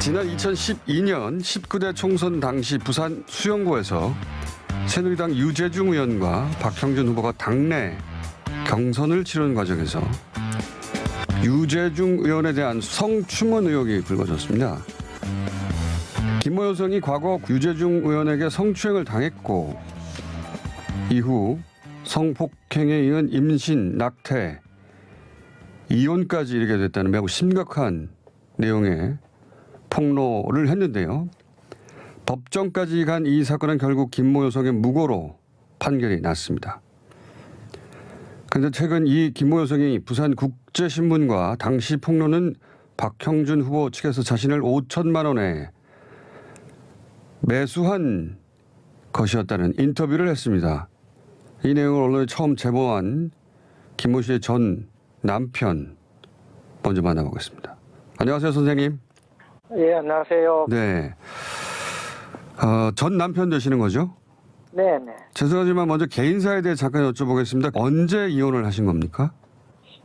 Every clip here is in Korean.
지난 2012년 19대 총선 당시 부산 수영구에서 새누리당 유재중 의원과 박형준 후보가 당내 경선을 치르는 과정에서 유재중 의원에 대한 성추문 의혹이 불거졌습니다. 김모 여성이 과거 유재중 의원에게 성추행을 당했고 이후 성폭행에 이은 임신, 낙태, 이혼까지 이르게 됐다는 매우 심각한 내용의 폭로를 했는데요. 법정까지 간 이 사건은 결국 김모 여성의 무고로 판결이 났습니다. 그런데 최근 이 김모 여성이 부산국제신문과 당시 폭로는 박형준 후보 측에서 자신을 5천만 원에 매수한 것이었다는 인터뷰를 했습니다. 이 내용을 언론에 처음 제보한 김모 씨의 전 남편 먼저 만나보겠습니다. 안녕하세요, 선생님. 예, 안녕하세요. 네. 전 남편 되시는 거죠? 네네. 죄송하지만 먼저 개인사에 대해 잠깐 여쭤보겠습니다. 언제 이혼을 하신 겁니까?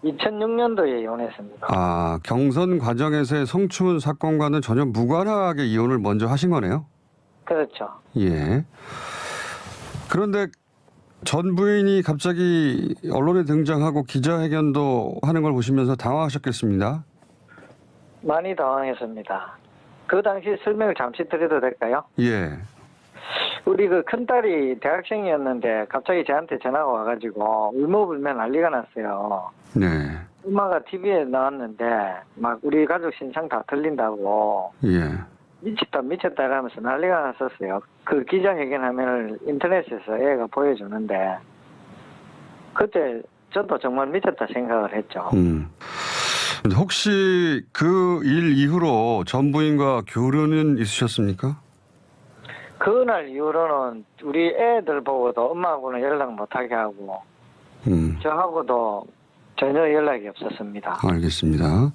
2006년도에 이혼했습니다. 아, 경선 과정에서의 성추문 사건과는 전혀 무관하게 이혼을 먼저 하신 거네요? 그렇죠. 예. 그런데 전 부인이 갑자기 언론에 등장하고 기자회견도 하는 걸 보시면서 당황하셨겠습니다. 많이 당황했습니다. 그 당시 설명을 잠시 드려도 될까요? 예. 우리 그 큰딸이 대학생이었는데 갑자기 저한테 전화가 와가지고 울며불며 난리가 났어요. 네. 엄마가 TV에 나왔는데 막 우리 가족 신상 다 틀린다고 예. 미쳤다 이러면서 난리가 났었어요. 그 기자회견 화면을 인터넷에서 애가 보여주는데 그때 저도 정말 미쳤다 생각을 했죠. 혹시 그 일 이후로 전 부인과 교류는 있으셨습니까? 그날 이후로는 우리 애들 보고도 엄마하고는 연락 못하게 하고 저하고도 전혀 연락이 없었습니다. 알겠습니다.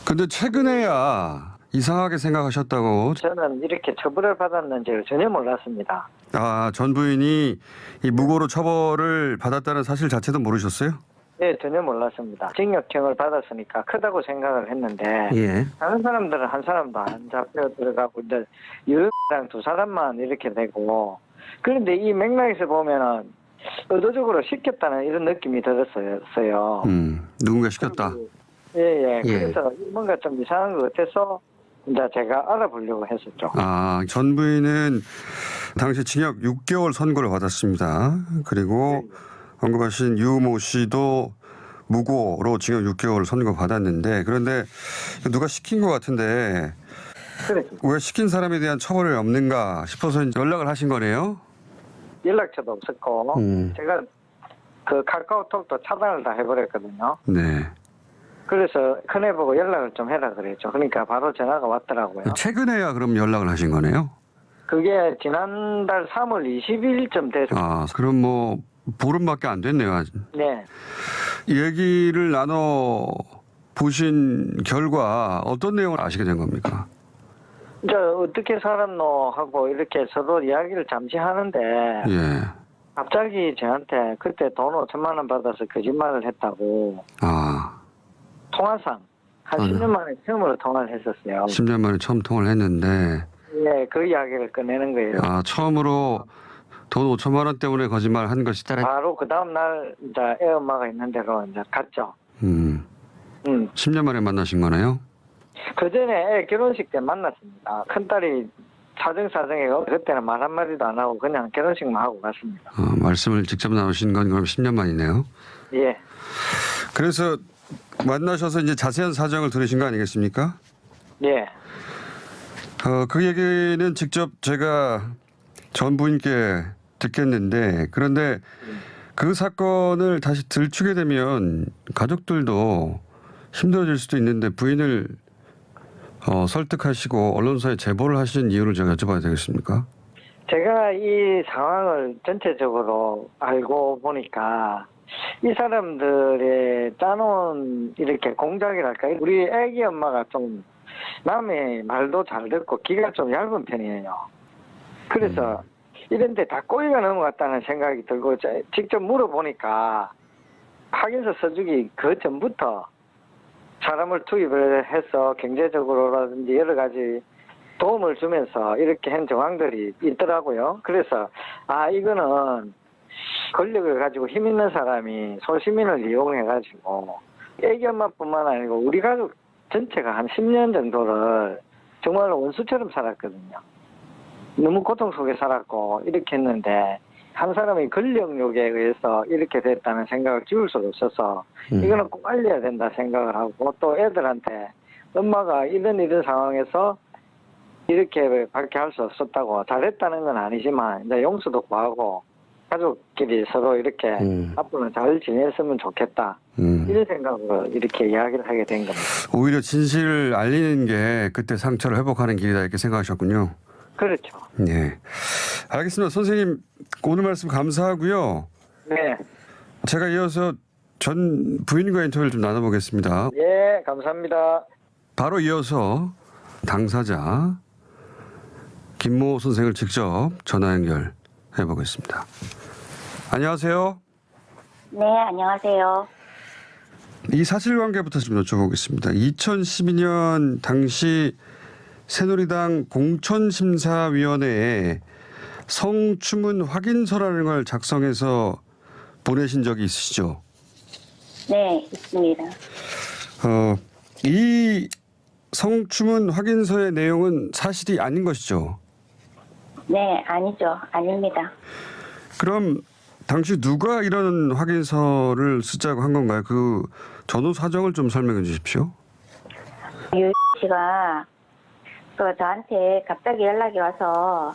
근데 최근에야 이상하게 생각하셨다고. 저는 이렇게 처벌을 받았는지를 전혀 몰랐습니다. 아, 전 부인이 이 무고로 처벌을 받았다는 사실 자체도 모르셨어요? 네, 전혀 몰랐습니다. 징역형을 받았으니까 크다고 생각을 했는데 예. 다른 사람들은 한 사람도 안 잡혀 들어가고 이제 유랑 두 사람만 이렇게 되고 그런데 이 맥락에서 보면은 의도적으로 시켰다는 이런 느낌이 들었어요. 누군가 시켰다. 예. 그래서 뭔가 좀 이상한 것 같아서 이제 제가 알아보려고 했었죠. 아, 전 부인은 당시 징역 6개월 선고를 받았습니다. 그리고 언급하신 유모 씨도 무고로 징역 6개월 선고받았는데 그런데 누가 시킨 것 같은데 그렇죠. 왜 시킨 사람에 대한 처벌이 없는가 싶어서 연락을 하신 거네요? 연락처도 없었고 제가 그 카카오톡도 차단을 다 해버렸거든요. 네. 그래서 큰애 보고 연락을 좀 해라 그랬죠. 그러니까 바로 전화가 왔더라고요. 최근에야 그럼 연락을 하신 거네요? 그게 지난달 3월 20일쯤 돼서. 아, 그럼 뭐 보름밖에 안 됐네요. 아직. 네. 얘기를 나눠 보신 결과 어떤 내용을 아시게 된 겁니까? 이제 어떻게 살았노 하고 이렇게 서로 이야기를 잠시 하는데 예. 갑자기 저한테 그때 돈 5천만 원 받아서 거짓말을 했다고. 아. 통화상 한 10년 만에 처음으로 통화를 했었어요. 10년 만에 처음 통화를 했는데. 네, 그 이야기를 꺼내는 거예요. 아, 처음으로 돈 5천만 원 때문에 거짓말을 한 것이다. 바로 그 다음 날 이제 애 엄마가 있는 대로 이제 갔죠. 10년 만에 만나신 거네요? 그 전에 애 결혼식 때 만났습니다. 큰딸이 사정사정해 그때는 말 한마디도 안 하고 그냥 결혼식만 하고 갔습니다. 말씀을 직접 나누신 건 그럼 10년 만이네요? 예. 그래서 만나셔서 이제 자세한 사정을 들으신 거 아니겠습니까? 예. 그 얘기는 직접 제가 전 부인께 듣겠는데 그런데 그 사건을 다시 들추게 되면 가족들도 힘들어질 수도 있는데 부인을 설득하시고 언론사에 제보를 하신 이유를 제가 여쭤봐야 되겠습니까? 제가 이 상황을 전체적으로 알고 보니까 이 사람들의 짜놓은 이렇게 공작이랄까 우리 애기 엄마가 좀 남의 말도 잘 듣고 귀가 좀 얇은 편이에요. 그래서 이런 데 다 꼬리가 넘어갔다는 생각이 들고 직접 물어보니까 확인서 써주기 그 전부터 사람을 투입을 해서 경제적으로라든지 여러 가지 도움을 주면서 이렇게 한 정황들이 있더라고요. 그래서 이거는 권력을 가지고 힘 있는 사람이 소시민을 이용해가지고 애기 엄마뿐만 아니고 우리 가족 전체가 한 10년 정도를 정말 원수처럼 살았거든요. 너무 고통 속에 살았고 이렇게 했는데 한 사람의 권력욕에 의해서 이렇게 됐다는 생각을 지울 수가 없어서 이거는 꼭 알려야 된다 생각을 하고, 또 애들한테 엄마가 이런 상황에서 이렇게 밖에 할 수 없었다고, 잘했다는 건 아니지만 이제 용서도 구하고 가족끼리 서로 이렇게 앞으로는 잘 지냈으면 좋겠다, 이런 생각으로 이렇게 이야기를 하게 된 겁니다. 오히려 진실을 알리는 게 그때 상처를 회복하는 길이다 이렇게 생각하셨군요. 그렇죠. 네. 알겠습니다. 선생님 오늘 말씀 감사하고요. 네. 제가 이어서 전 부인과 인터뷰를 좀 나눠보겠습니다. 예, 감사합니다. 바로 이어서 당사자 김모 선생을 직접 전화 연결해 보겠습니다. 안녕하세요. 네, 안녕하세요. 이 사실관계부터 좀 여쭤보겠습니다. 2012년 당시 새누리당 공천심사위원회에 성추문 확인서라는 걸 작성해서 보내신 적이 있으시죠? 네, 있습니다. 이 성추문 확인서의 내용은 사실이 아닌 것이죠? 네, 아니죠. 아닙니다. 그럼 당시 누가 이런 확인서를 쓰자고 한 건가요? 그 전후 사정을 좀 설명해 주십시오. 유 씨가 저한테 갑자기 연락이 와서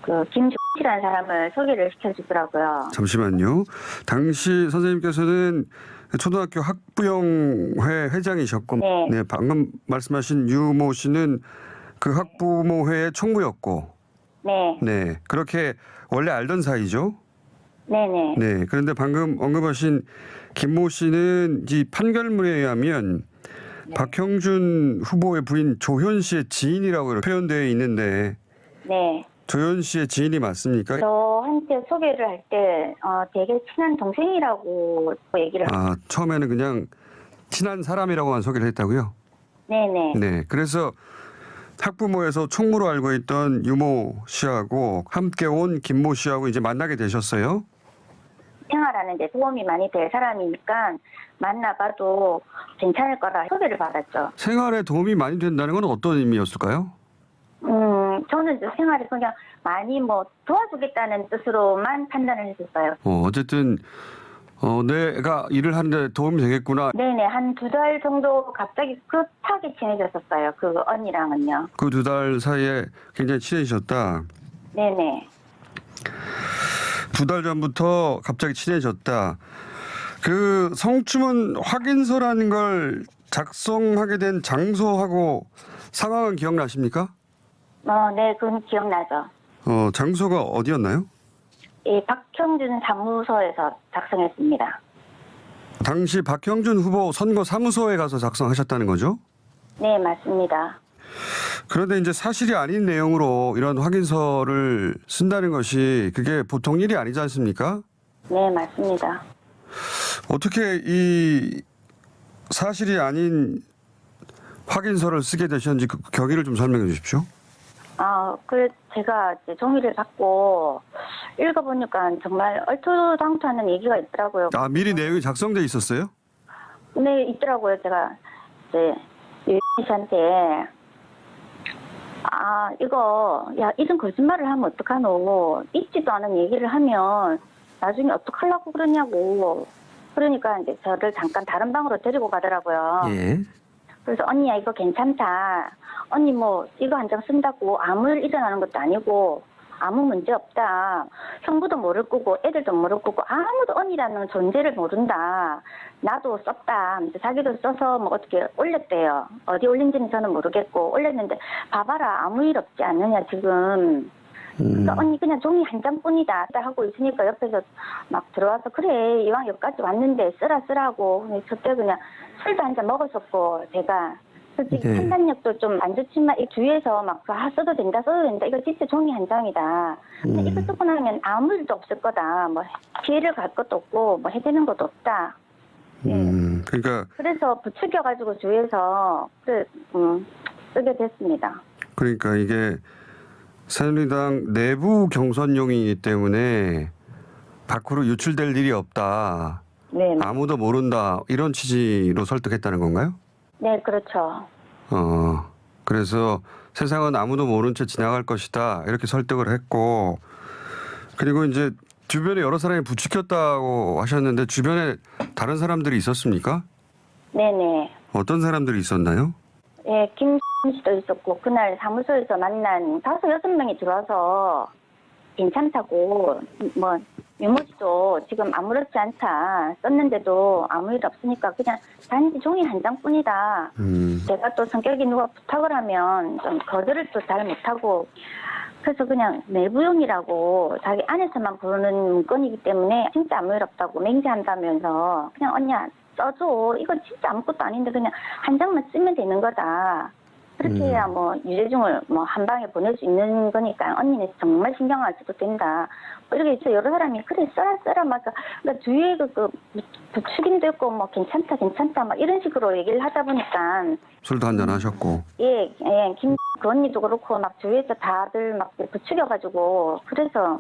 김주희라는 사람을 소개를 시켜주더라고요. 잠시만요. 당시 선생님께서는 초등학교 학부형회 회장이셨고, 네. 방금 말씀하신 유모 씨는 그 학부모회의 총무였고, 네. 그렇게 원래 알던 사이죠. 네네. 네, 그런데 방금 언급하신 김모 씨는 이 판결문에 의하면 박형준 후보의 부인 조현 씨의 지인이라고 이렇게 표현되어 있는데, 네. 조현 씨의 지인이 맞습니까? 저한테 소개를 할 때 되게 친한 동생이라고 얘기를 처음에는 그냥 친한 사람이라고만 소개를 했다고요? 네네. 네, 그래서 학부모에서 총무로 알고 있던 유모 씨하고 함께 온 김모 씨하고 이제 만나게 되셨어요? 생활하는 데 도움이 많이 될 사람이니까 만나봐도 괜찮을 거라 소개를 받았죠. 생활에 도움이 많이 된다는 건 어떤 의미였을까요? 저는 생활에 그냥 많이 도와주겠다는 뜻으로만 판단을 했었어요. 어쨌든 내가 일을 하는데 도움이 되겠구나. 네네, 한 2달 정도 갑자기 급하게 친해졌었어요. 그 언니랑은요. 그 2달 사이에 굉장히 친해지셨다. 네네. 2달 전부터 갑자기 친해졌다. 그 성추문 확인서라는 걸 작성하게 된 장소하고 상황은 기억나십니까? 네, 그건 기억나죠. 장소가 어디였나요? 이 박형준 사무소에서 작성했습니다. 당시 박형준 후보 선거 사무소에 가서 작성하셨다는 거죠? 네, 맞습니다. 그런데 이제 사실이 아닌 내용으로 이런 확인서를 쓴다는 것이 그게 보통 일이 아니지 않습니까? 네, 맞습니다. 어떻게 이 사실이 아닌 확인서를 쓰게 되셨는지 그 경위를 좀 설명해 주십시오. 제가 이제 종이를 받고 읽어보니까 정말 얼토당토하는 얘기가 있더라고요. 미리 내용이 작성돼 있었어요? 네, 있더라고요. 제가 이제 유 씨한테 이런 거짓말을 하면 어떡하노? 있지도 않은 얘기를 하면 나중에 어떡하려고 그러냐고. 그러니까 이제 저를 잠깐 다른 방으로 데리고 가더라고요. 예. 그래서 언니야 이거 괜찮다. 언니 이거 한 장 쓴다고 아무 일 일어나는 것도 아니고 아무 문제 없다. 형부도 모를 거고 애들도 모를 거고 아무도 언니라는 존재를 모른다. 나도 썼다. 자기도 써서 어떻게 올렸대요. 어디 올린지는 저는 모르겠고 올렸는데 봐봐라 아무 일 없지 않느냐 지금. 그러니까 언니 그냥 종이 한 장뿐이다 하고 있으니까 옆에서 막 들어와서 그래 이왕 여기까지 왔는데 쓰라고. 그때 그냥 술도 한 잔 먹었었고 제가 솔직히 판단력도 좀 안 좋지만 이 뒤에서 써도 된다 이거 진짜 종이 한 장이다. 근데 이거 쓰고 나면 아무 일도 없을 거다. 피해를 갈 것도 없고 해되는 것도 없다. 그러니까 그래서 부추겨가지고 주위에서 쓰게 됐습니다. 그러니까 이게 새누리당 내부 경선용이기 때문에 밖으로 유출될 일이 없다. 네, 아무도 모른다. 이런 취지로 설득했다는 건가요? 네, 그렇죠. 그래서 세상은 아무도 모른 채 지나갈 것이다. 이렇게 설득을 했고, 그리고 이제 주변에 여러 사람이 부추겼다고 하셨는데 주변에 다른 사람들이 있었습니까? 네네. 어떤 사람들이 있었나요? 예, 김 씨도 있었고, 그날 사무소에서 만난 5, 6명이 들어와서 괜찮다고, 뭐, 유모 씨도 지금 아무렇지 않다 썼는데도 아무 일 없으니까 그냥 단지 종이 한 장뿐이다. 제가 또 성격이 누가 부탁을 하면 좀 거절을 또 잘 못하고, 그래서 그냥 내부용이라고 자기 안에서만 부르는 문건이기 때문에 진짜 아무 일 없다고 맹세한다면서 그냥 언니야 써줘. 이건 진짜 아무것도 아닌데 그냥 한 장만 쓰면 되는 거다. 그렇게 해야 뭐 유재중을 뭐 한 방에 보낼 수 있는 거니까 언니는 정말 신경 안 써도 된다. 뭐 이렇게 해서 여러 사람이 그래 써라 막 그러니까 주위에 그 부추김도 있고 뭐 괜찮다 막 이런 식으로 얘기를 하다 보니까 술도 한잔 하셨고. 예, 김 그 언니도 그렇고 막 주위에서 다들 막 부추겨가지고 그래서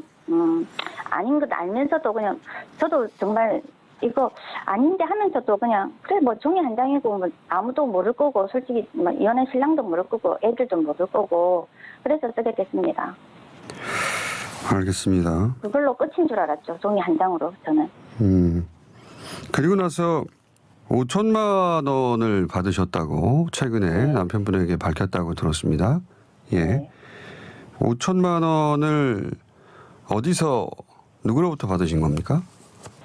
아닌 것 알면서도 그냥 저도 정말 이거 아닌데 하면서도 그냥 그래 뭐 종이 한 장이고 뭐 아무도 모를 거고 솔직히 뭐 이혼한 신랑도 모를 거고 애들도 모를 거고 그래서 쓰게 됐습니다. 알겠습니다. 그걸로 끝인 줄 알았죠. 종이 한 장으로 저는. 그리고 나서 5천만 원을 받으셨다고 최근에 남편분에게 밝혔다고 들었습니다. 예. 네. 5천만 원을 어디서 누구로부터 받으신 겁니까?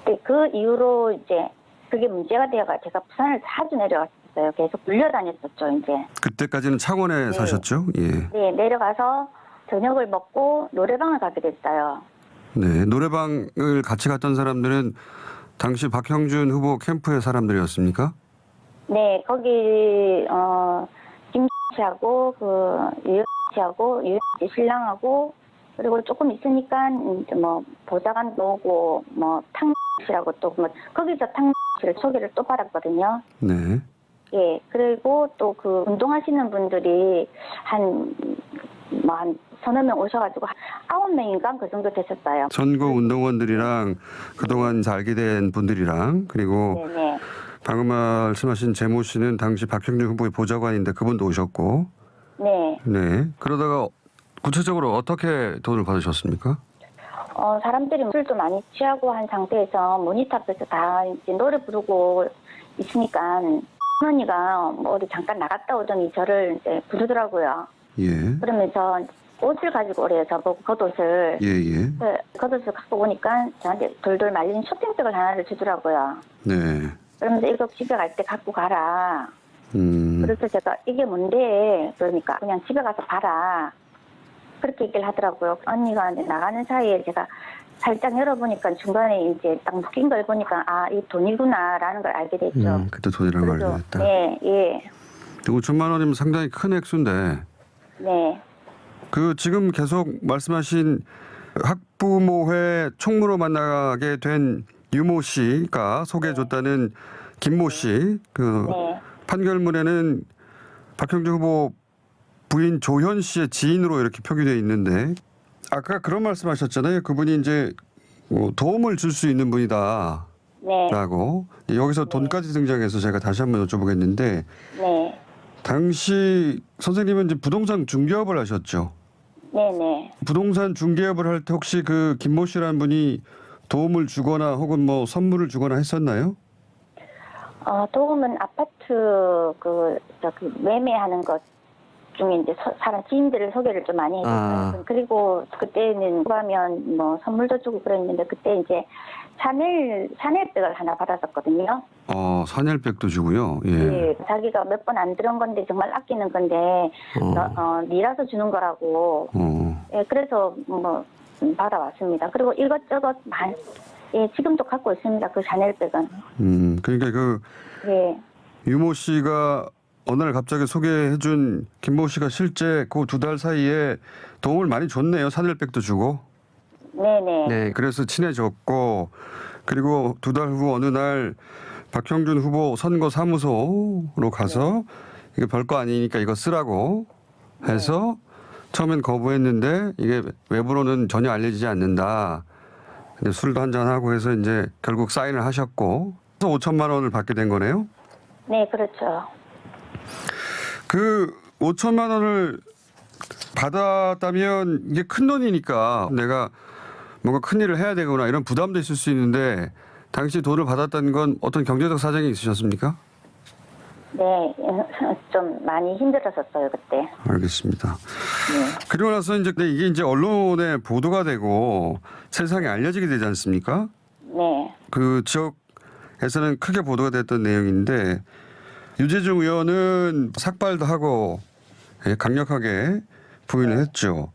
네, 그 이후로 이제 그게 문제가 되어가 제가 부산을 자주 내려갔었어요. 계속 물려다녔었죠, 이제. 그때까지는 창원에 네. 사셨죠? 예. 네, 내려가서 저녁을 먹고 노래방을 가게 됐어요. 네. 노래방을 같이 갔던 사람들은 당시 박형준 후보 캠프의 사람들이었습니까? 네, 거기 김 씨하고 그 유영 씨하고 유영 씨 신랑하고 그리고 조금 있으니까 이제 뭐 보좌관도 오고 뭐 탕 씨라고 또 뭐 거기서 탕 씨를 소개를 또 받았거든요. 네. 예, 그리고 또 그 운동하시는 분들이 한 서너 명 오셔가지고 9명인가 그 정도 되셨어요. 선거 운동원들이랑 그동안 잘 알게 된 분들이랑 그리고 네네. 방금 말씀하신 재모 씨는 당시 박형준 후보의 보좌관인데 그분도 오셨고. 네. 네. 그러다가 구체적으로 어떻게 돈을 받으셨습니까? 사람들이 술도 많이 취하고 한 상태에서 모니터 앞에서 다 이제 노래 부르고 있으니까 언니가 뭐 어디 잠깐 나갔다 오더니 저를 이제 부르더라고요. 예. 그러면서 옷을 가지고 오래요. 저보고 겉옷을. 예. 그 겉옷을 갖고 오니까 저한테 돌돌 말린 쇼핑백을 하나를 주더라고요. 네. 그러면서 이거 집에 갈 때 갖고 가라. 음. 그래서 제가 이게 뭔데? 그러니까 그냥 집에 가서 봐라. 그렇게 얘기를 하더라고요. 언니가 이제 나가는 사이에 제가 살짝 열어보니까 중간에 이제 딱 묶인 걸 보니까 아, 이 돈이구나라는 걸 알게 됐죠. 그때 돈이라는 걸 그래서, 알게 됐다. 네, 예. 5천만 원이면 상당히 큰 액수인데 네. 그 지금 계속 말씀하신 학부모회 총무로 만나게 된 유모 씨가 소개해줬다는 김모 씨 그 네. 판결문에는 박형준 후보 부인 조현 씨의 지인으로 이렇게 표기되어 있는데 아까 그런 말씀하셨잖아요. 그분이 이제 도움을 줄 수 있는 분이다라고 네. 여기서 돈까지 등장해서 제가 다시 한번 여쭤보겠는데 네. 당시 선생님은 이제 부동산 중개업을 하셨죠. 네네. 부동산 중개업을 할 때 혹시 그 김모 씨라는 분이 도움을 주거나 혹은 뭐 선물을 주거나 했었나요? 도움은 아파트 매매하는 것 중에 이제 사람 지인들을 소개를 좀 많이 해줬어요. 그리고 그때는 가면 뭐 선물도 주고 그랬는데 그때 이제 샤넬백을 하나 받았었거든요. 샤넬백도 주고요. 예. 네, 자기가 몇 번 안 들은 건데 정말 아끼는 건데 니라서 주는 거라고. 예, 그래서 뭐 받아왔습니다. 그리고 이것저것 예, 지금도 갖고 있습니다. 그 샤넬백은. 그러니까 예. 유모 씨가 어느 날 갑자기 소개해준 김모 씨가 실제 그 2달 사이에 도움을 많이 줬네요. 샤넬백도 주고. 네네. 네. 그래서 친해졌고 그리고 2달 후 어느 날 박형준 후보 선거 사무소로 가서 이게 별거 아니니까 이거 쓰라고 해서 처음엔 거부했는데 이게 외부로는 전혀 알려지지 않는다. 근데 술도 한잔 하고 해서 이제 결국 사인을 하셨고 5천만 원을 받게 된 거네요. 네, 그렇죠. 그 5천만 원을 받았다면 이게 큰 돈이니까 내가 뭔가 큰 일을 해야 되거나 이런 부담도 있을 수 있는데 당시 돈을 받았다는 건 어떤 경제적 사정이 있으셨습니까? 네, 좀 많이 힘들었었어요, 그때. 알겠습니다. 네. 그리고 나서 이제 이게 이제 언론에 보도가 되고 세상에 알려지게 되지 않습니까? 네. 그 지역에서는 크게 보도가 됐던 내용인데 유재중 의원은 삭발도 하고 강력하게 부인을 했죠.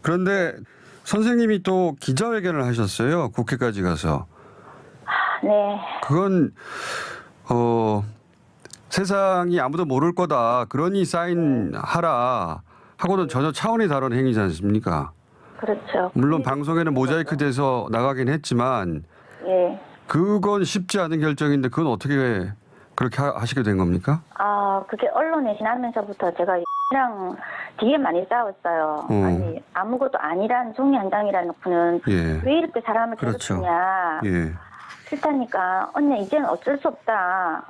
그런데 선생님이 또 기자회견을 하셨어요. 국회까지 가서. 네. 그건 세상이 아무도 모를 거다. 그러니 사인하라 하고는 전혀 차원이 다른 행위지 않습니까? 그렇죠. 물론 방송에는 모자이크 돼서 나가긴 했지만 예. 그건 쉽지 않은 결정인데 그건 어떻게 그렇게 하시게 된 겁니까? 아, 그게 언론에 지나면서부터 제가 랑 되게 많이 싸웠어요. 아니, 아무것도 아니란 종이 한 장이라 놓고는 예. 왜 이렇게 사람을 그렇죠. 괴롭히냐. 예. 싫다니까 언니 이제는 어쩔 수 없다.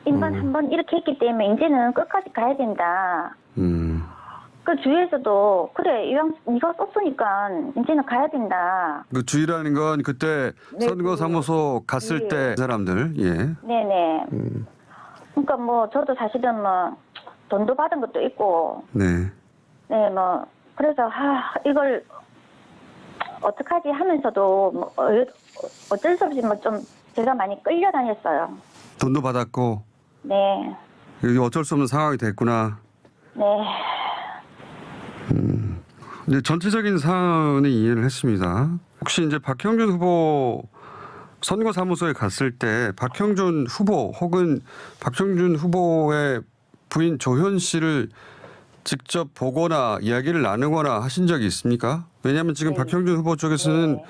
인간 한번 이렇게 했기 때문에 이제는 끝까지 가야 된다. 그 주위에서도 그래 이왕 네가 썼으니까 이제는 가야 된다. 그 주의라는 건 그때 네, 선거사무소 갔을 예. 때 사람들. 예. 네네. 그러니까 뭐 저도 사실은 뭐 돈도 받은 것도 있고. 네. 네, 뭐 그래서 이걸 어떡하지 하면서도 뭐 어쩔 수 없이 뭐 좀 제가 많이 끌려다녔어요. 돈도 받았고. 네, 이게 어쩔 수 없는 상황이 됐구나. 네, 이제 전체적인 사안은 이해를 했습니다. 혹시 이제 박형준 후보 선거사무소에 갔을 때 박형준 후보 혹은 박형준 후보의 부인 조현 씨를 직접 보거나 이야기를 나누거나 하신 적이 있습니까? 왜냐하면 지금 네. 박형준 후보 쪽에서는 네.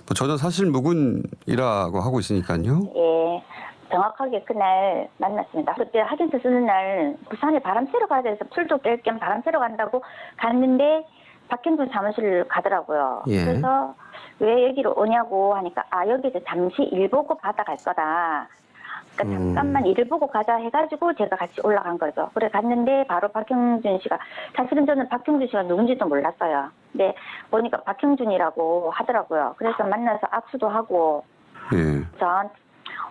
뭐 전혀 사실무근이라고 하고 있으니까요. 예, 정확하게 그날 만났습니다. 그때 확인서 쓰는 날 부산에 바람 쐬러 가야 돼서 풀도 깰 겸 바람 쐬러 간다고 갔는데 박형준 사무실을 가더라고요. 예. 그래서 왜 여기로 오냐고 하니까 여기서 잠시 일 보고 받아갈 거다. 그러니까 잠깐만 일을 보고 가자 해가지고 제가 같이 올라간 거죠. 그래 갔는데 바로 박형준 씨가 사실은 저는 박형준 씨가 누군지도 몰랐어요. 근데 보니까 박형준이라고 하더라고요. 그래서 만나서 악수도 하고 예. 전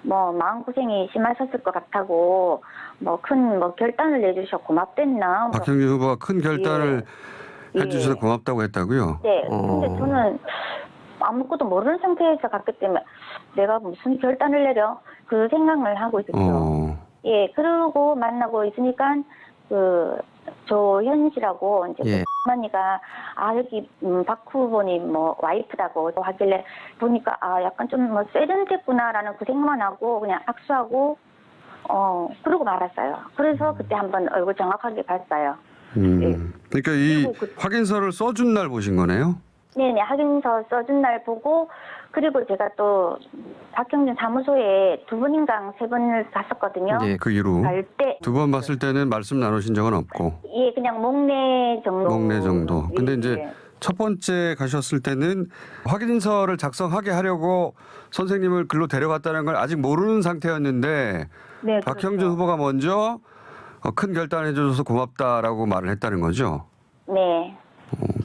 뭐 마음고생이 심하셨을 것 같다고 뭐 큰 뭐 결단을 내주셔 고맙댔나. 뭐. 박형준 후보가 큰 결단을 예. 해주셔서 고맙다고 했다고요? 네. 근데 저는 아무것도 모르는 상태에서 갔기 때문에 내가 무슨 결단을 내려 그 생각을 하고 있었죠. 예, 그러고 만나고 있으니까 그 조현 씨라고 이제 예. 그 어머니가 여기 박 후보님 뭐 와이프라고 하길래 보니까 약간 좀 뭐 세련됐구나라는 그 생각만 하고 그냥 악수하고 그러고 말았어요. 그래서 그때 한번 얼굴 정확하게 봤어요. 예. 그러니까 이 그리고 확인서를 써준 날 보신 거네요? 네네, 확인서 써준 날 보고, 그리고 제가 또 박형준 사무소에 2번인가 3번을 갔었거든요. 예. 그 이후로 갈 때, 두 번 봤을 때는 말씀 나누신 적은 없고 예, 그냥 목내 정도. 목내 정도. 근데 예, 이제 예. 첫 번째 가셨을 때는 확인서를 작성하게 하려고 선생님을 글로 데려갔다는 걸 아직 모르는 상태였는데 네, 박형준 그렇죠. 후보가 먼저 큰 결단을 해줘서 고맙다라고 말을 했다는 거죠. 네.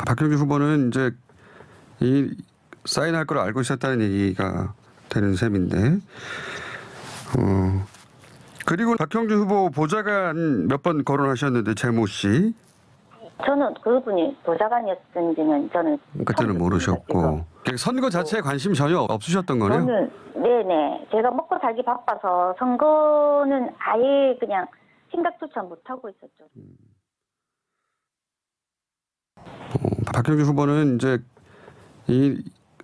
박형준 후보는 이제 이 사인할 걸 알고 있었다는 얘기가 되는 셈인데, 그리고 박형준 후보 보좌관 몇 번 거론하셨는데 재모 씨 저는 그분이 보좌관이었는지는 저는 그때는 처음 모르셨고 듣습니다. 선거 자체에 관심 전혀 없으셨던 지금. 거네요. 저는 네네, 제가 먹고 살기 바빠서 선거는 아예 그냥 생각조차 못 하고 있었죠. 박형준 후보는 이제 이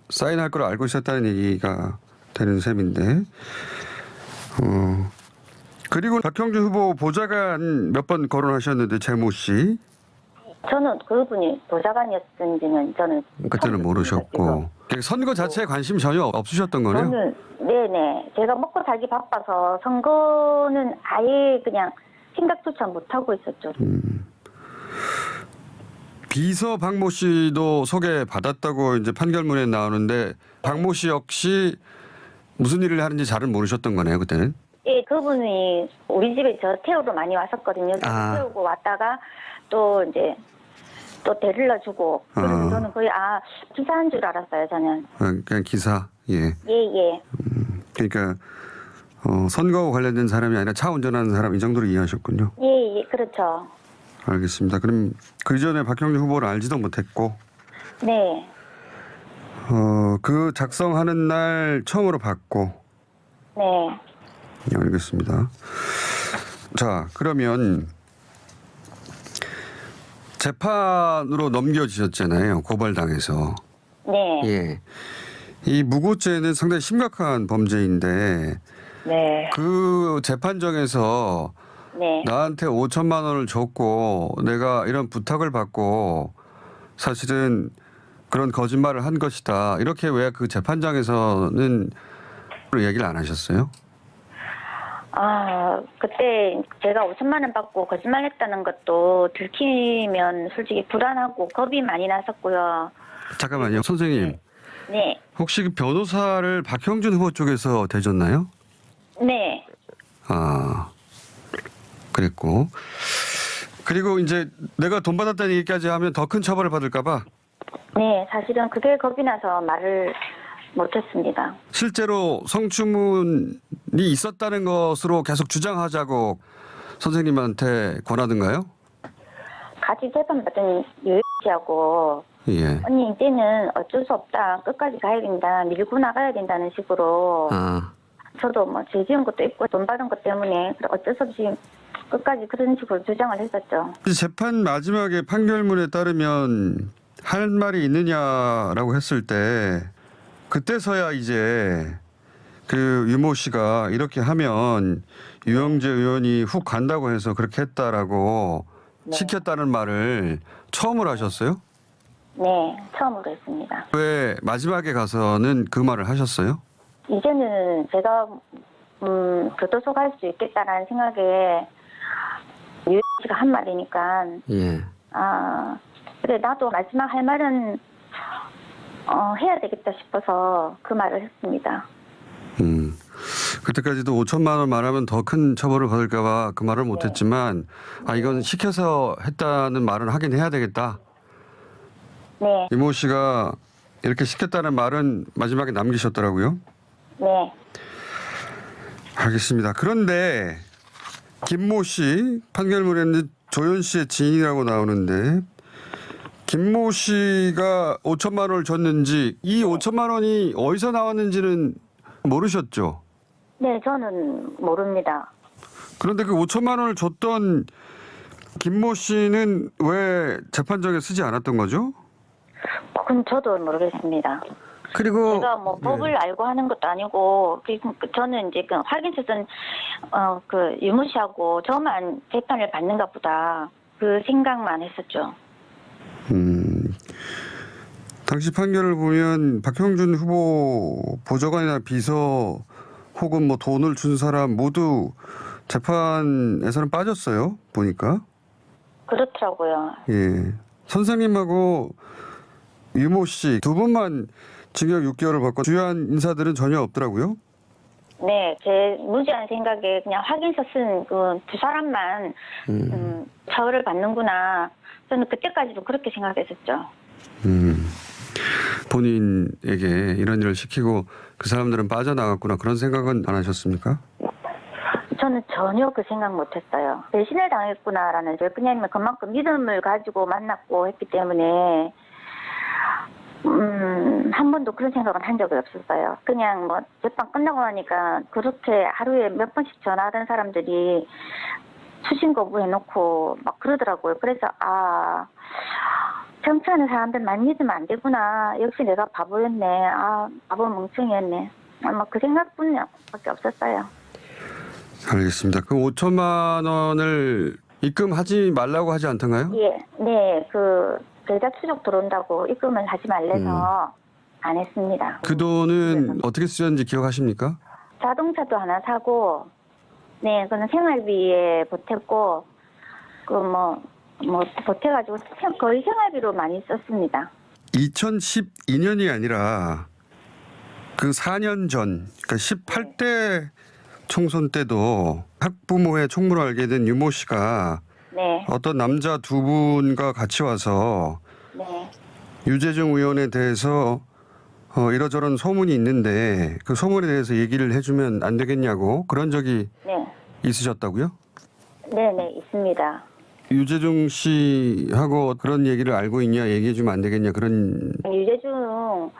사인할 걸 알고 있었다는 얘기가 되는 셈인데, 그리고 박형준 후보 보좌관 몇 번 거론하셨는데 재모 씨 저는 그분이 보좌관이었는지는 저는 그때는 처음 모르셨고 듣습니다, 선거 자체에 관심 전혀 없으셨던 거네요. 저는 네네. 제가 먹고 살기 바빠서 선거는 아예 그냥 생각조차 못하고 있었죠. 비서 박모 씨도 소개받았다고 이제 판결문에 나오는데 박모 씨 역시 무슨 일을 하는지 잘은 모르셨던 거네요, 그때는? 예, 그분이 우리 집에 저 태우러 많이 왔었거든요. 아. 태우고 왔다가 또 이제 또 데리러 주고. 그래서 저는 거의 기사한 줄 알았어요, 저는. 그냥 기사. 예. 예. 그러니까 선거와 관련된 사람이 아니라 차 운전하는 사람 이 정도로 이해하셨군요. 예, 그렇죠. 알겠습니다. 그럼 그 전에 박형준 후보를 알지도 못했고, 네. 그 작성하는 날 처음으로 봤고. 네. 네, 알겠습니다. 자, 그러면 재판으로 넘겨지셨잖아요. 고발당해서. 네. 예. 이 무고죄는 상당히 심각한 범죄인데 네. 그 재판정에서 네. 나한테 5천만 원을 줬고 내가 이런 부탁을 받고 사실은 그런 거짓말을 한 것이다. 이렇게 왜 그 재판장에서는 얘기를 안 하셨어요? 그때 제가 5천만 원 받고 거짓말했다는 것도 들키면 솔직히 불안하고 겁이 많이 났었고요. 잠깐만요. 선생님. 네. 혹시 그 변호사를 박형준 후보 쪽에서 대줬나요? 네. 그랬고. 그리고 이제 내가 돈 받았다는 얘기까지 하면 더 큰 처벌을 받을까 봐. 네, 사실은 그게 겁이 나서 말을 못했습니다. 실제로 성추문이 있었다는 것으로 계속 주장하자고 선생님한테 권하던가요? 같이 재판받은 유혜씨하고 예. 언니 이제는 어쩔 수 없다. 끝까지 가야 된다. 밀고 나가야 된다는 식으로 저도 뭐 죄 지은 것도 있고 돈 받은 것 때문에 어쩔 수 없이 끝까지 그런 식으로 주장을 했었죠. 재판 마지막에 판결문에 따르면 할 말이 있느냐라고 했을 때 그때서야 이제 그 유모 씨가 이렇게 하면 유영재 의원이 훅 간다고 해서 그렇게 했다라고 시켰다는 말을 처음으로 하셨어요? 네, 처음으로 했습니다. 왜 마지막에 가서는 그 말을 하셨어요? 이제는 제가 교도소 갈 수 있겠다라는 생각에 유혜 씨가 한 말이니까 예. 그래 나도 마지막 할 말은 해야 되겠다 싶어서 그 말을 했습니다. 그때까지도 5천만 원 말하면 더 큰 처벌을 받을까 봐 그 말을 못했지만 이건 시켜서 했다는 말은 하긴 해야 되겠다. 네. 이모 씨가 이렇게 시켰다는 말은 마지막에 남기셨더라고요. 네. 알겠습니다. 그런데 김모 씨 판결문에는 조현 씨의 지인이라고 나오는데 김모 씨가 5천만 원을 줬는지 이 5천만 원이 어디서 나왔는지는 모르셨죠? 네, 저는 모릅니다. 그런데 그 5천만 원을 줬던 김모 씨는 왜 재판정에 쓰지 않았던 거죠? 그건 저도 모르겠습니다. 그리고 제가 뭐 법을 알고 하는 것도 아니고 저는 이제 그 확인서 쓴 그 유모 씨하고 저만 재판을 받는가 보다 그 생각만 했었죠. 당시 판결을 보면 박형준 후보 보좌관이나 비서 혹은 뭐 돈을 준 사람 모두 재판에서는 빠졌어요. 보니까. 그렇더라고요. 예. 선생님하고 유모 씨 두 분만 징역 6개월을 받고 주요한 인사들은 전혀 없더라고요. 네, 제 무지한 생각에 그냥 확인서 쓴 그 두 사람만 처벌을 받는구나. 저는 그때까지도 그렇게 생각했었죠. 본인에게 이런 일을 시키고 그 사람들은 빠져나갔구나 그런 생각은 안 하셨습니까? 저는 전혀 그 생각 못했어요. 배신을 당했구나라는 왜냐하면 그만큼 믿음을 가지고 만났고 했기 때문에 한 번도 그런 생각은 한 적이 없었어요. 그냥 뭐 재판 끝나고 나니까 그렇게 하루에 몇 번씩 전화하던 사람들이 수신 거부해놓고 막 그러더라고요. 그래서 정치하는 사람들만 믿으면 안 되구나. 역시 내가 바보였네. 바보 멍청이였네. 아마 그 생각뿐밖에 없었어요. 알겠습니다. 그 5천만 원을 입금하지 말라고 하지 않던가요? 예, 네, 그 계좌 추적 들어온다고 입금을 하지 말래서 안 했습니다. 그 돈은 어떻게 쓰였는지 기억하십니까? 자동차도 하나 사고, 네, 그는 생활비에 보탰고, 보태가지고 거의 생활비로 많이 썼습니다. 2012년이 아니라 그 4년 전, 그러니까 18대 총선 때도 학부모의 총무로 알게 된 유모 씨가 네, 어떤 남자 두 분과 같이 와서 네, 유재중 의원에 대해서 이러저런 소문이 있는데 그 소문에 대해서 얘기를 해주면 안 되겠냐고 그런 적이 네, 있으셨다고요? 네, 있습니다. 유재중 씨하고 그런 얘기를 알고 있냐 얘기해주면 안 되겠냐 그런. 유재중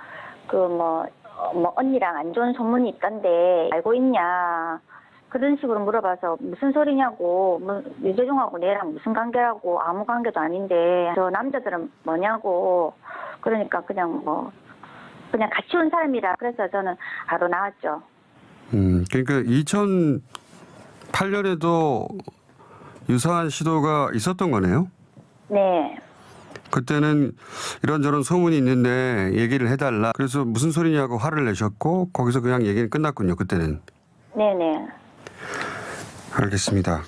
언니랑 안 좋은 소문이 있던데 알고 있냐 그런 식으로 물어봐서 무슨 소리냐고, 유재중하고 내랑 무슨 관계라고, 아무 관계도 아닌데 저 남자들은 뭐냐고. 그러니까 그냥 같이 온 사람이라 그래서 저는 바로 나왔죠. 그러니까 2008년에도 유사한 시도가 있었던 거네요. 네, 그때는 이런저런 소문이 있는데 얘기를 해달라. 그래서 무슨 소리냐고 화를 내셨고 거기서 그냥 얘기는 끝났군요. 그때는. 네네. 알겠습니다.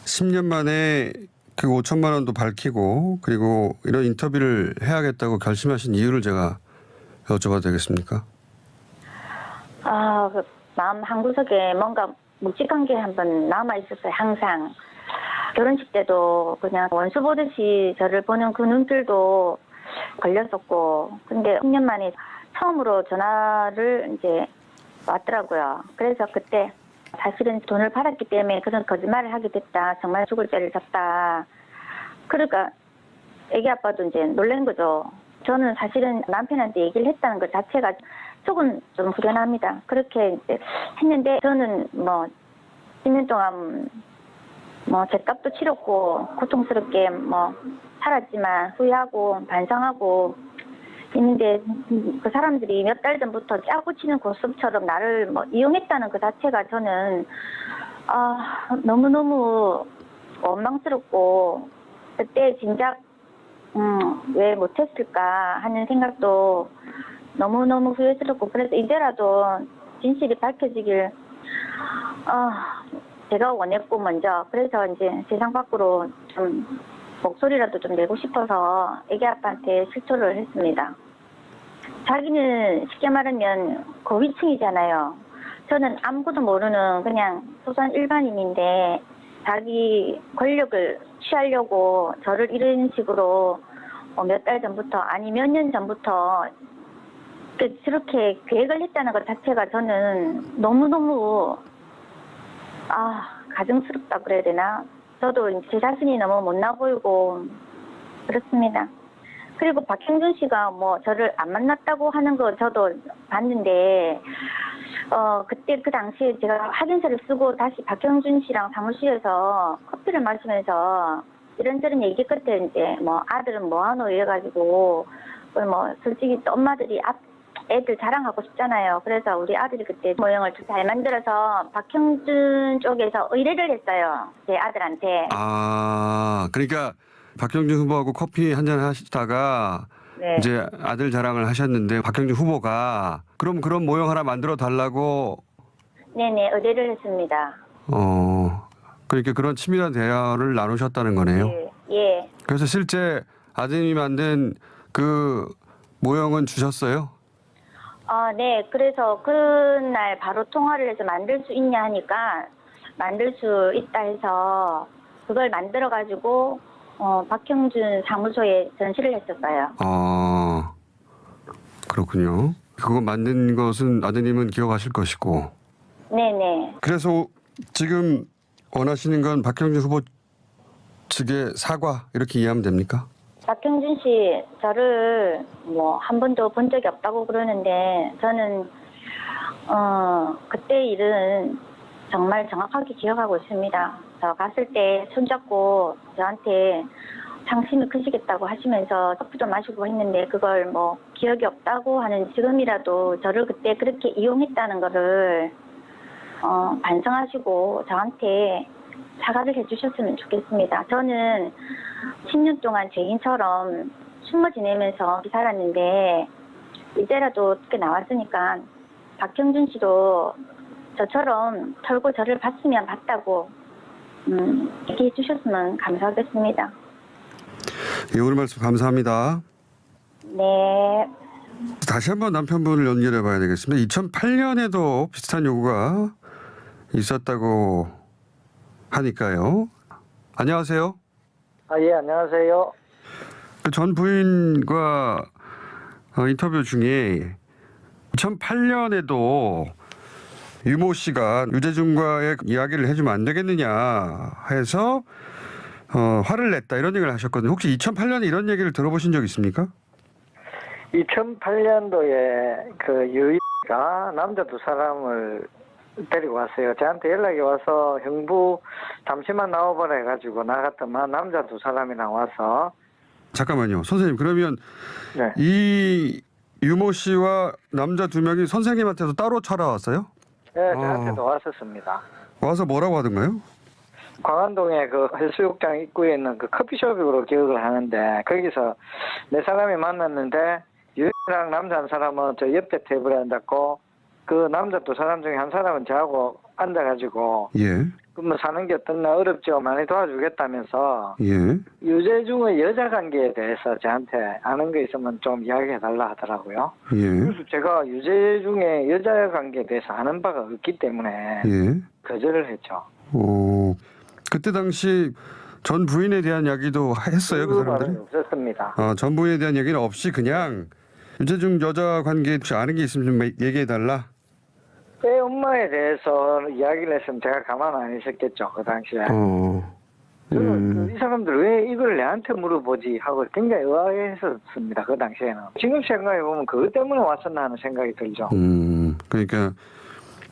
10년 만에 그 5천만 원도 밝히고 그리고 이런 인터뷰를 해야겠다고 결심하신 이유를 제가 여쭤봐도 되겠습니까? 그 마음 한구석에 뭔가 묵직한 게 한번 남아 있었어요. 항상 결혼식 때도 그냥 원수 보듯이 저를 보는 그 눈길도 걸렸었고, 근데 10년 만에 처음으로 전화를 이제 왔더라고요. 그래서 그때 사실은 돈을 받았기 때문에 그런 거짓말을 하게 됐다. 정말 죽을 죄를 졌다. 그러니까 애기 아빠도 이제 놀란 거죠. 저는 사실은 남편한테 얘기를 했다는 것 자체가 속은 좀 후련합니다. 그렇게 이제 했는데 저는 10년 동안 죗값도 치렀고 고통스럽게 살았지만 후회하고 반성하고 있는데 그 사람들이 몇 달 전부터 짜고 치는 고스톱처럼 나를 이용했다는 그 자체가 저는 너무너무 원망스럽고 그때 진작 왜 못했을까 하는 생각도 너무너무 후회스럽고, 그래서 이제라도 진실이 밝혀지길 제가 원했고 먼저. 그래서 이제 세상 밖으로 좀 목소리라도 좀 내고 싶어서 애기 아빠한테 실토를 했습니다. 자기는 쉽게 말하면 고위층이잖아요. 저는 아무것도 모르는 그냥 소소한 일반인인데 자기 권력을 취하려고 저를 이런 식으로 몇 달 전부터, 아니 몇 년 전부터 저렇게 계획을 했다는 것 자체가 저는 너무너무 가증스럽다 그래야 되나? 저도 제 자신이 너무 못나 보이고 그렇습니다. 그리고 박형준 씨가 저를 안 만났다고 하는 거 저도 봤는데 그때 그 당시에 제가 확인서를 쓰고 다시 박형준 씨랑 사무실에서 커피를 마시면서 이런저런 얘기 끝에 이제 아들은 뭐하노 이래가지고 솔직히 또 엄마들이 애들 자랑하고 싶잖아요. 그래서 우리 아들이 그때 모형을 잘 만들어서 박형준 쪽에서 의뢰를 했어요. 제 아들한테. 그러니까 박형준 후보하고 커피 한잔 하시다가 네. 이제 아들 자랑을 하셨는데 박형준 후보가 그럼 그런 모형 하나 만들어 달라고. 네네, 의뢰를 했습니다. 그러니까 그런 치밀한 대화를 나누셨다는 거네요. 예. 그래서 실제 아드님이 만든 그 모형은 주셨어요? 네. 그래서 그날 바로 통화를 해서 만들 수 있냐 하니까 만들 수 있다 해서 그걸 만들어가지고 박형준 사무소에 전시를 했었어요. 그렇군요. 그거 만든 것은 아드님은 기억하실 것이고. 네네. 그래서 지금 원하시는 건 박형준 후보 측의 사과 이렇게 이해하면 됩니까? 박형준 씨 저를 한 번도 본 적이 없다고 그러는데 저는 그때 일은 정말 정확하게 기억하고 있습니다. 저 갔을 때 손잡고 저한테 상심이 크시겠다고 하시면서 커피도 마시고 했는데 그걸 기억이 없다고 하는 지금이라도 저를 그때 그렇게 이용했다는 거를 반성하시고 저한테 사과를 해주셨으면 좋겠습니다. 저는 10년 동안 죄인처럼 숨어 지내면서 살았는데 이제라도 어떻게 나왔으니까 박형준 씨도 저처럼 털고 저를 봤으면 봤다고 얘기해 주셨으면 감사하겠습니다. 예, 오늘 말씀 감사합니다. 네. 다시 한번 남편분을 연결해 봐야 되겠습니다. 2008년에도 비슷한 요구가 있었다고 하니까요. 안녕하세요. 예, 안녕하세요. 그 전 부인과 인터뷰 중에 2008년에도 유모 씨가 유재중과의 이야기를 해주면 안 되겠느냐 해서 화를 냈다 이런 얘기를 하셨거든요. 혹시 2008년에 이런 얘기를 들어보신 적 있습니까? 2008년도에 그 유이가 남자 두 사람을 데리고 왔어요. 저한테 연락이 와서 형부 잠시만 나와보라 해가지고 나갔더만 남자 두 사람이 나와서. 잠깐만요. 선생님 그러면 네. 이 유모 씨와 남자 두 명이 선생님한테도 따로 찾아왔어요? 네, 저한테도 왔었습니다. 와서 뭐라고 하던가요? 광안동에 그 해수욕장 입구에 있는 그 커피숍으로 기억을 하는데 거기서 네 사람이 만났는데 유이랑 남자 한 사람은 저 옆에 테이블에 앉았고 그 남자 두 사람 중에 한 사람은 저하고 앉아가지고 예. 그러면 사는 게 어떻나 어렵죠. 많이 도와주겠다면서 예. 유재중의 여자 관계에 대해서 저한테 아는 거 있으면 좀 이야기해달라 하더라고요. 예. 그래서 제가 유재중의 여자 관계에 대해서 아는 바가 없기 때문에 예. 거절을 했죠. 그때 당시 전 부인에 대한 이야기도 했어요, 그 사람들이? 말은 없었습니다. 전 부인에 대한 얘기는 없이 그냥 유재중 여자 관계에 혹시 아는 게 있으면 좀 얘기해달라? 애 엄마에 대해서 이야기를 했으면 제가 가만 안 있었겠죠, 그 당시에. 저는 이 사람들 왜 이걸 내한테 물어보지 하고 굉장히 의아했었습니다, 그 당시에는. 지금 생각해보면 그것 때문에 왔었나 하는 생각이 들죠. 그러니까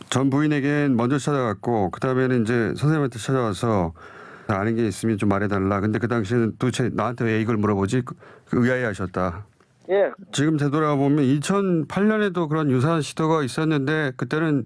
전 부인에겐 먼저 찾아갔고 그 다음에는 이제 선생님한테 찾아와서 아는 게 있으면 좀 말해달라. 근데 그 당시에는 도대체 나한테 왜 이걸 물어보지? 의아해하셨다. 예. 지금 되돌아보면 2008년에도 그런 유사한 시도가 있었는데 그때는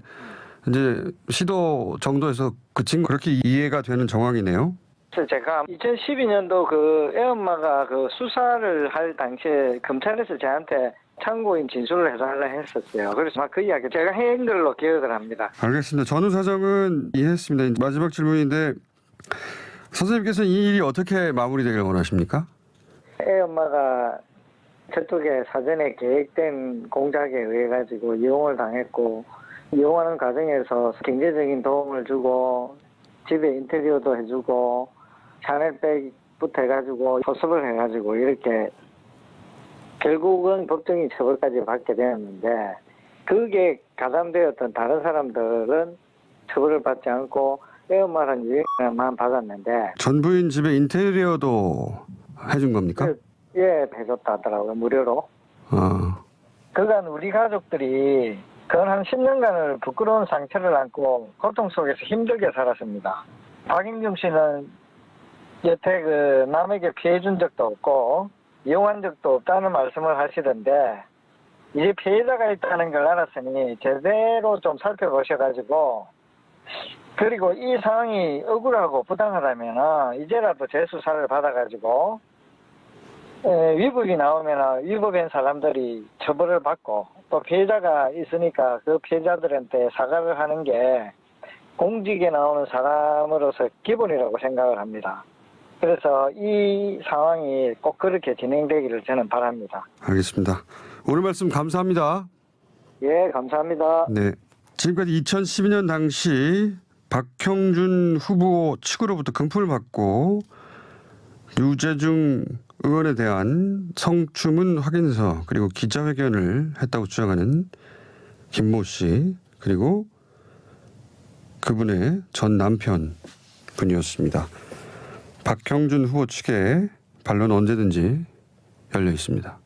이제 시도 정도에서 그친 거 그렇게 이해가 되는 정황이네요. 그래서 제가 2012년도 그 애엄마가 그 수사를 할 당시에 검찰에서 저한테 참고인 진술을 해달라 했었어요. 그래서 막 그 이야기 제가 한 걸로 기억을 합니다. 알겠습니다. 전후 사정은 이해했습니다. 마지막 질문인데 선생님께서 이 일이 어떻게 마무리되길 원하십니까? 애엄마가 저쪽에 사전에 계획된 공작에 의해 가지고 이용을 당했고 이용하는 과정에서 경제적인 도움을 주고 집에 인테리어도 해주고 샤넬백부터 해가지고 소습을 해가지고 이렇게 결국은 법정이 처벌까지 받게 되었는데 그게 가담되었던 다른 사람들은 처벌을 받지 않고 애엄마랑 유행만 받았는데 전 부인 집에 인테리어도 해준 겁니까? 예, 해줬다 하더라고요. 무료로. 그간 우리 가족들이 그건 한 10년간을 부끄러운 상처를 안고 고통 속에서 힘들게 살았습니다. 박인경 씨는 여태 그 남에게 피해 준 적도 없고 이용한 적도 없다는 말씀을 하시던데 이제 피해자가 있다는 걸 알았으니 제대로 좀 살펴보셔가지고 그리고 이 상황이 억울하고 부당하다면 이제라도 재수사를 받아가지고 위법이 나오면 위법한 사람들이 처벌을 받고 또 피해자가 있으니까 그 피해자들한테 사과를 하는 게 공직에 나오는 사람으로서 기본이라고 생각을 합니다. 그래서 이 상황이 꼭 그렇게 진행되기를 저는 바랍니다. 알겠습니다. 오늘 말씀 감사합니다. 예, 감사합니다. 네. 지금까지 2012년 당시 박형준 후보 측으로부터 금품을 받고 유재중 의원에 대한 성추문 확인서 그리고 기자회견을 했다고 주장하는 김모 씨 그리고 그분의 전 남편 분이었습니다. 박형준 후보 측의 반론은 언제든지 열려 있습니다.